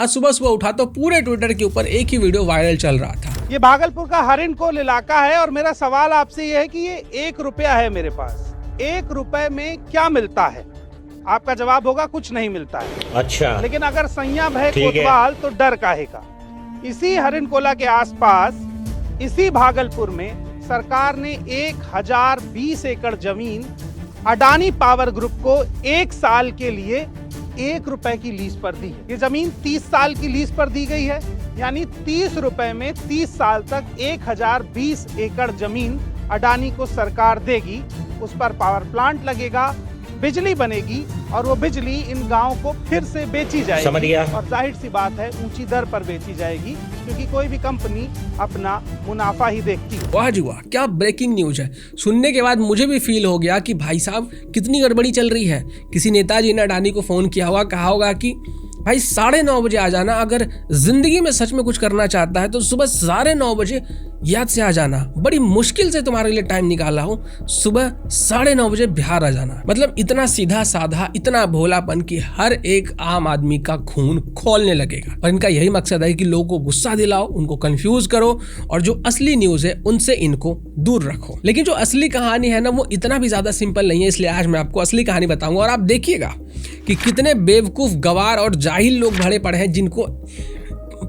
आज सुबह सुबह उठा तो पूरे ट्विटर के ऊपर एक ही वीडियो वायरल चल रहा था। ये भागलपुर का हरिणकोल इलाका है और मेरा सवाल आपसे ये है कि ये 1 रुपया है मेरे पास, 1 रुपए में क्या मिलता है? आपका जवाब होगा कुछ नहीं मिलता है। अच्छा, लेकिन अगर सैया भय कोतवाल तो डर काहे का। इसी हरिणकोला के आसपास इसी भागलपुर में सरकार ने 1020 एकड़ जमीन अडानी पावर ग्रुप को 1 साल के लिए 1 रुपए की लीज पर दी है। ये जमीन 30 साल की लीज पर दी गई है, यानी 30 रुपए में 30 साल तक 1020 एकड़ जमीन अडानी को सरकार देगी। उस पर पावर प्लांट लगेगा, बिजली बनेगी और वो बिजली इन गांवों को फिर से बेची जाएगी। समझ गया। और जाहिर सी बात है ऊंची दर पर बेची जाएगी, क्योंकि कोई भी कंपनी अपना मुनाफा ही देखती है। वाह जी वाह, क्या ब्रेकिंग न्यूज है। सुनने के बाद मुझे भी फील हो गया कि भाई साहब कितनी गड़बड़ी चल रही है। किसी नेताजी ने अडानी को फोन किया होगा, कहा होगा कि भाई 9:30 बजे आ जाना, अगर जिंदगी में सच में कुछ करना चाहता है तो सुबह 9:30 बजे याद से आ जाना। बड़ी मुश्किल से तुम्हारे लिए टाइम निकाला हूँ, सुबह 9:30 बजे बिहार आ जाना। मतलब इतना सीधा साधा, इतना भोलापन कि हर एक आम आदमी का खून खौलने लगेगा। और इनका यही मकसद है कि लोगों को गुस्सा दिलाओ, उनको कंफ्यूज करो और जो असली न्यूज है उनसे इनको दूर रखो। लेकिन जो असली कहानी है ना, वो इतना भी ज्यादा सिंपल नहीं है, इसलिए आज मैं आपको असली कहानी बताऊंगा। और आप देखिएगा कि कितने बेवकूफ, गवार और जाहिल लोग भरे पड़े हैं, जिनको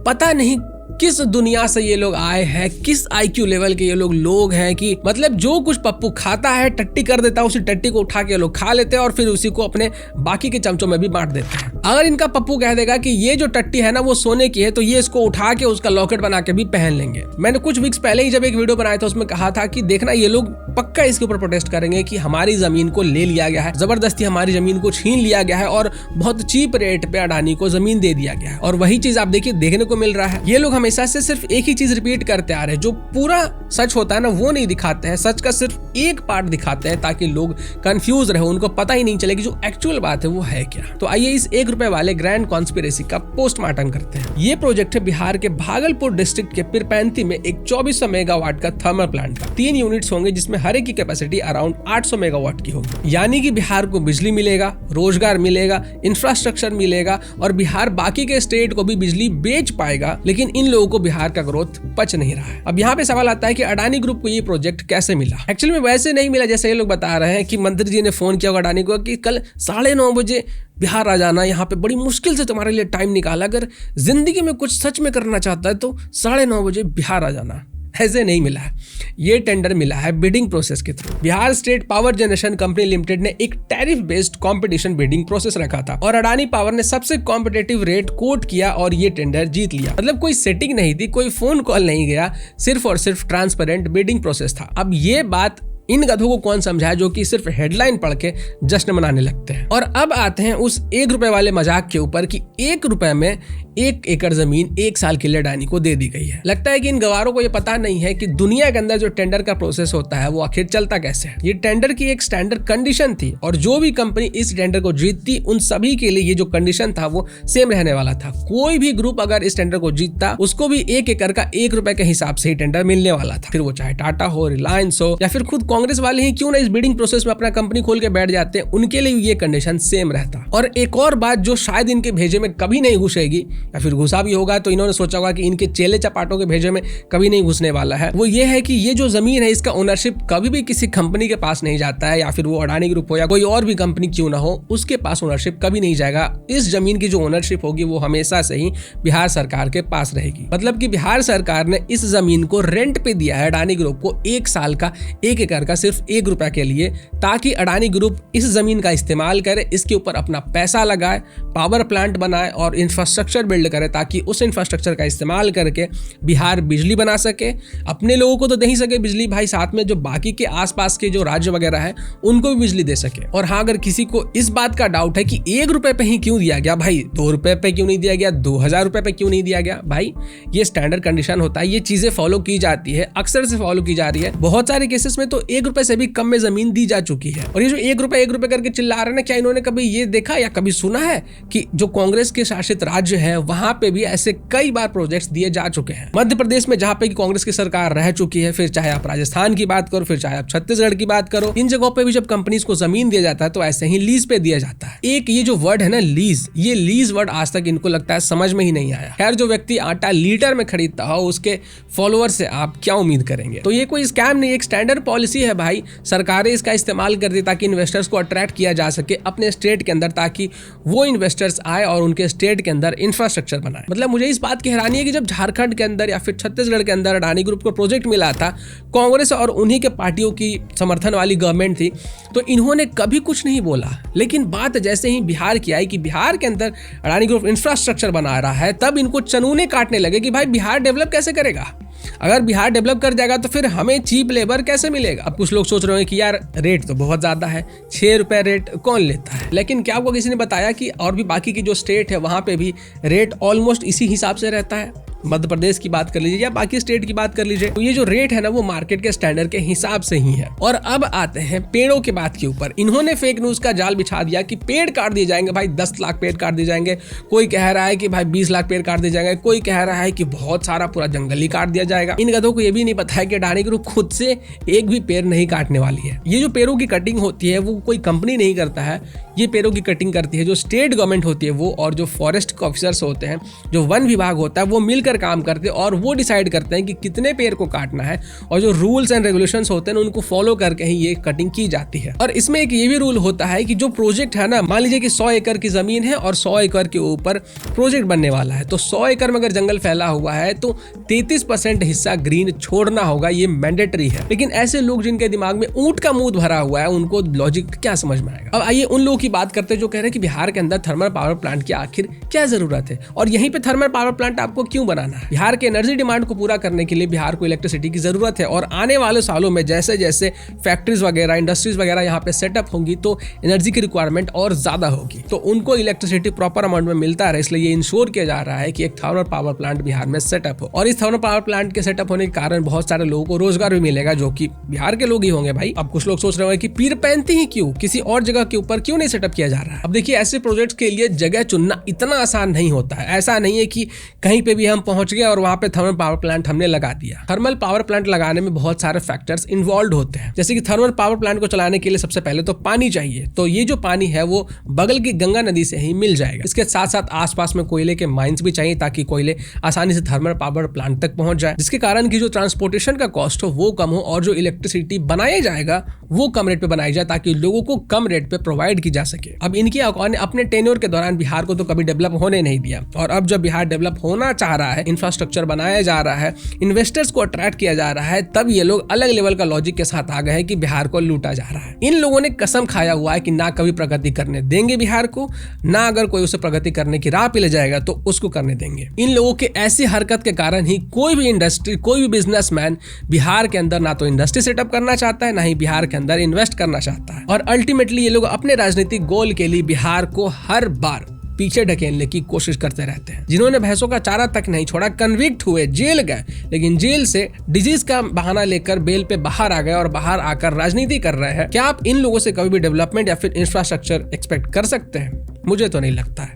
पता नहीं किस दुनिया से ये लोग आए हैं, किस IQ लेवल के ये लोग हैं कि मतलब जो कुछ पप्पू खाता है, टट्टी कर देता है, उसी टट्टी को उठा के ये लोग खा लेते हैं और फिर उसी को अपने बाकी के चमचों में भी बांट देते हैं। अगर इनका पप्पू कह देगा कि ये जो टट्टी है ना वो सोने की है, तो ये इसको उठा के उसका लॉकेट बना के भी पहन लेंगे। मैंने कुछ वीक्स पहले ही जब एक वीडियो बनाया था, उसमें कहा था कि देखना ये लोग पक्का इसके ऊपर प्रोटेस्ट करेंगे कि हमारी जमीन को ले लिया गया है, जबरदस्ती हमारी जमीन को छीन लिया गया है और बहुत चीप रेट पे अडानी को जमीन दे दिया गया है। और वही चीज आप देखिए देखने को मिल रहा है। ये लोग हमेशा से सिर्फ एक ही चीज रिपीट करते आ रहे हैं, जो पूरा सच होता है ना वो नहीं दिखाते हैं, सच का सिर्फ एक पार्ट दिखाते हैं ताकि लोग कंफ्यूज रहे, उनको पता ही नहीं चले कि जो एक्चुअल बात है वो है क्या। तो आइए इस 1 रुपए वाले ग्रैंड कॉन्स्पिरेसी का पोस्टमार्टम करते हैं। ये प्रोजेक्ट है बिहार के भागलपुर डिस्ट्रिक्ट के पीरपैंती में एक 2400 मेगावाट का थर्मल प्लांट का। 3 यूनिट्स होंगे जिसमें हर एक की कैपेसिटी अराउंड 800 मेगावाट की होगी। यानी कि बिहार को बिजली मिलेगा, रोजगार मिलेगा, इंफ्रास्ट्रक्चर मिलेगा और बिहार बाकी के स्टेट को भी बिजली बेच पाएगा। लेकिन इन लोगों को बिहार का ग्रोथ पच नहीं रहा है। अब यहाँ पे सवाल आता है कि अडानी ग्रुप को ये प्रोजेक्ट कैसे मिला। एक्चुअली में वैसे नहीं मिला जैसे ये लोग बता रहे हैं कि मंत्री जी ने फोन किया अडानी को कि कल 9:30 बजे बिहार आ जाना, यहाँ पे बड़ी मुश्किल से तुम्हारे लिए टाइम निकाला, अगर जिंदगी में कुछ सच में करना चाहता है तो 9:30 बजे बिहार आ जाना। ऐसे नहीं मिला है, ये टेंडर मिला है बिडिंग प्रोसेस के through. Bihar state power generation company limited ने एक tariff based competition bidding process रखा था और अडानी पावर ने सबसे कॉम्पिटिटिव रेट कोट किया और ये टेंडर जीत लिया। मतलब कोई सेटिंग नहीं थी, कोई फोन कॉल नहीं गया, सिर्फ और सिर्फ ट्रांसपेरेंट बिडिंग प्रोसेस था। अब ये बात इन गधों को कौन समझाया जो कि सिर्फ हेडलाइन पढ़ के जश्न मनाने लगते हैं। और अब आते हैं उस 1 रुपए वाले मजाक के ऊपर कि 1 रुपए में 1 एकड़ जमीन 1 साल के लिए अडानी को दे दी गई है। लगता है कि इन गवारों को ये पता नहीं है कि दुनिया के अंदर जो टेंडर का प्रोसेस होता है वो आखिर चलता कैसे है। ये टेंडर की एक स्टैंडर्ड कंडीशन थी और जो भी कंपनी इस टेंडर को जीतती उन सभी के लिए ये जो कंडीशन था वो सेम रहने वाला था। कोई भी ग्रुप अगर इस टेंडर को जीतता उसको भी 1 एकड़ का 1 रुपए के हिसाब से ही टेंडर मिलने वाला था। फिर वो चाहे टाटा हो, रिलायंस हो या फिर खुद कांग्रेस वाले ही क्यों ना इस बिडिंग प्रोसेस में अपना कंपनी खोल के बैठ जाते हैं, उनके लिए ये कंडीशन सेम रहता। और एक और बात जो शायद इनके भेजे में कभी नहीं घुसेगी या फिर घुसा भी होगा तो इन्होंने सोचा होगा कि इनके चेले चपाटों के भेजे में कभी नहीं घुसने वाला है, वो ये है कि ये जो जमीन है इसका ओनरशिप कभी भी किसी कंपनी के पास नहीं जाता है, या फिर वो अडानी ग्रुप हो या कोई और भी कंपनी क्यों ना हो उसके पास ओनरशिप कभी नहीं जाएगा। इस जमीन की जो ओनरशिप होगी वो हमेशा से ही बिहार सरकार के पास रहेगी। मतलब कि बिहार सरकार ने इस जमीन को रेंट पे दिया है अडानी ग्रुप को 1 साल का 1 एकड़ का सिर्फ 1 रुपए के लिए, ताकि अडानी ग्रुप इस जमीन का इस्तेमाल करे, इसके ऊपर अपना पैसा लगाए, पावर प्लांट बनाए और इंफ्रास्ट्रक्चर बिल्ड करे, ताकि उस इंफ्रास्ट्रक्चर का इस्तेमाल करके बिहार बिजली बना सके। अपने लोगों को तो दे ही सके बिजली भाई, साथ में जो बाकी के आसपास के जो राज्य वगैरह है उनको भी बिजली दे सके। और हाँ, अगर किसी को इस बात का डाउट है कि 1 रुपए पे ही क्यों दिया गया भाई, 2 रुपए पे क्यों नहीं दिया गया, 2000 रुपए पे क्यों नहीं दिया गया, भाई ये स्टैंडर्ड कंडीशन होता है, ये चीजें फॉलो की जाती है, अक्सर से फॉलो की जा रही है। बहुत सारे केसेस में तो ₹1 से भी कम में जमीन दी जा चुकी है। और ये जो ₹1 करके चिल्ला रहे हैं ना, क्या इन्होंने कभी ये देखा या कभी सुना है कि जो कांग्रेस के शासित राज्य है वहां पे भी ऐसे कई बार प्रोजेक्ट्स दिए जा चुके हैं। मध्य प्रदेश में जहां पे कांग्रेस की सरकार रह चुकी है, फिर चाहे आप राजस्थान की बात करो, फिर चाहे आप छत्तीसगढ़ की बात करो, इन जगहों पे भी जब कंपनीज को जमीन दिया जाता है तो ऐसे ही लीज पे दिया जाता है। एक ये जो वर्ड है ना लीज, ये लीज वर्ड आज तक इनको लगता है समझ में ही नहीं आया। खैर, जो व्यक्ति आटा लीटर में खरीदता हो उसके फॉलोअर से आप क्या उम्मीद करेंगे। तो ये कोई स्कैम नहीं, एक स्टैंडर्ड पॉलिसी है भाई। सरकारें इसका इस्तेमाल करती ताकि इन्वेस्टर्स को अट्रैक्ट किया जा सके अपने स्टेट के अंदर, ताकि वो इन्वेस्टर्स आए और उनके स्टेट के अंदर इंफ्रास्ट्रक्चर बनाए। मतलब मुझे इस बात की हैरानी है कि जब झारखंड के अंदर या फिर छत्तीसगढ़ के अंदर अडानी ग्रुप को प्रोजेक्ट मिला था, कांग्रेस और उन्हीं के पार्टियों की समर्थन वाली गवर्नमेंट थी, तो इन्होंने कभी कुछ नहीं बोला। लेकिन बात जैसे ही बिहार की आई कि बिहार के अंदर अडानी ग्रुप इंफ्रास्ट्रक्चर बना रहा है, तब इनको चनूने काटने लगे कि भाई बिहार डेवलप कैसे करेगा। अगर बिहार डेवलप कर जाएगा तो फिर हमें चीप लेबर कैसे मिलेगा। अब कुछ लोग सोच रहे हैं कि यार रेट तो बहुत ज्यादा है, ₹6 रेट कौन लेता है। लेकिन क्या आपको किसी ने बताया कि और भी बाकी की जो स्टेट है वहां पे भी रेट ऑलमोस्ट इसी हिसाब से रहता है। मध्य प्रदेश की बात कर लीजिए या बाकी स्टेट की बात कर लीजिए, तो ये जो रेट है ना वो मार्केट के स्टैंडर्ड के हिसाब से ही है। और अब आते हैं पेड़ों के बात के ऊपर। इन्होंने फेक न्यूज का जाल बिछा दिया कि पेड़ काट दिए जाएंगे भाई, 10 लाख पेड़ काट दिए जाएंगे। कोई कह रहा है कि भाई 20 लाख पेड़ काट दिए जाएंगे, कोई कह रहा है कि बहुत सारा पूरा जंगल ही काट दिया जाएगा। इन गधों को ये भी नहीं पता है कि अडानी ग्रुप खुद से एक भी पेड़ नहीं काटने वाली है। ये जो पेड़ों की कटिंग होती है वो कोई कंपनी नहीं करता है, ये पेड़ों की कटिंग करती है जो स्टेट गवर्नमेंट होती है वो, और जो फॉरेस्ट ऑफिसर्स होते हैं, जो वन विभाग होता है, वो मिलकर काम करते हैं और वो डिसाइड करते हैं कि कितने पेड़ को काटना है। और जो रूल्स एंड रेगुलेशंस होते हैं उनको फॉलो करके ही ये कटिंग की जाती है। और इसमें एक ये भी रूल होता है कि जो प्रोजेक्ट है ना, मान लीजिए कि 100 एकड़ की जमीन है और 100 एकड़ के ऊपर प्रोजेक्ट बनने वाला है, तो 100 एकड़ में अगर जंगल फैला हुआ है तो 33% हिस्सा ग्रीन छोड़ना होगा, ये मैंडेटरी है। लेकिन ऐसे लोग जिनके दिमाग में ऊंट का मुंह भरा हुआ है, उनको लॉजिक क्या समझ में आएगा। अब आइए उन लोगों की बात करते हैं जो कह रहे हैं कि बिहार के अंदर थर्मल पावर प्लांट की आखिर क्या जरूरत है और यहीं पे थर्मल पावर प्लांट आपको क्यों बनाना है। बिहार के एनर्जी डिमांड को पूरा करने के लिए बिहार को इलेक्ट्रिसिटी की जरूरत है, और आने वाले सालों में जैसे जैसे फैक्ट्रीज वगैरह, इंडस्ट्रीज वगैरह यहाँ पे सेटअप होंगी तो एनर्जी की रिक्वायरमेंट और ज्यादा होगी, तो उनको इलेक्ट्रिसिटी प्रॉपर अमाउंट में मिलता रहे। इसलिए ये इंश्योर किया जा रहा है कि एक थर्मल पावर प्लांट बिहार में सेटअप हो, और इस थर्मल पावर प्लांट के सेटअप होने के कारण बहुत सारे लोगों को रोजगार भी मिलेगा, जो कि बिहार के लोग ही होंगे भाई। अब कुछ लोग सोच रहे होंगे कि पीरपैंती ही क्यों, किसी और जगह के ऊपर क्यों नहीं सेटअप किया जा रहा है। अब देखिए, ऐसे प्रोजेक्ट्स के लिए जगह चुनना इतना आसान नहीं होता है। ऐसा नहीं है कि कहीं पे भी हम पहुंच गए और वहां पे थर्मल पावर प्लांट हमने लगा दिया। थर्मल पावर प्लांट लगाने में बहुत सारे फैक्टर्स इन्वॉल्व होते हैं। जैसे कि थर्मल पावर प्लांट को चलाने के लिए सबसे पहले तो पानी चाहिए, तो ये जो पानी है वो बगल की गंगा नदी से ही मिल जाएगा। इसके साथ साथ आसपास में कोयले के माइंस भी चाहिए ताकि कोयले आसानी से थर्मल पावर प्लांट तक पहुंच जाए, जिसके कारण की जो ट्रांसपोर्टेशन का कॉस्ट हो वो कम हो, और जो इलेक्ट्रिसिटी बनाया जाएगा वो कम रेट पे बनाई जाए ताकि लोगों को कम रेट पे प्रोवाइड की जा सके। अब इनकी अपने टेन्योर के दौरान बिहार को तो कभी डेवलप होने नहीं दिया, और अब जब बिहार डेवलप होना चाह रहा है, इंफ्रास्ट्रक्चर बनाया जा रहा है, इन्वेस्टर्स को अट्रैक्ट किया जा रहा है, तब ये लोग अलग लेवल का लॉजिक के साथ आ गए हैं कि बिहार को लूटा जा रहा है। इन लोगों ने कसम खाया हुआ है कि ना कभी प्रगति करने देंगे बिहार को, ना अगर कोई उसे प्रगति करने की राह पे ले जाएगा तो उसको करने देंगे। इन लोगों के ऐसी हरकत के कारण ही कोई भी इंडस्ट्री, कोई भी बिजनेसमैन बिहार के अंदर ना तो इंडस्ट्री सेटअप करना चाहता है, ना ही बिहार के अंदर इन्वेस्ट करना चाहता है। और अल्टीमेटली ये लोग अपने राजनीतिक गोल के लिए बिहार को हर बार पीछे ढकेलने की कोशिश करते रहते हैं। जिन्होंने भैंसों का चारा तक नहीं छोड़ा, कन्विक्ट हुए, जेल गए, लेकिन जेल से डिजीज का बहाना लेकर बेल पे बाहर आ गए और बाहर आकर राजनीति कर रहे हैं। क्या आप इन लोगों से कभी भी डेवलपमेंट या फिर इंफ्रास्ट्रक्चर एक्सपेक्ट कर सकते हैं? मुझे तो नहीं लगता है।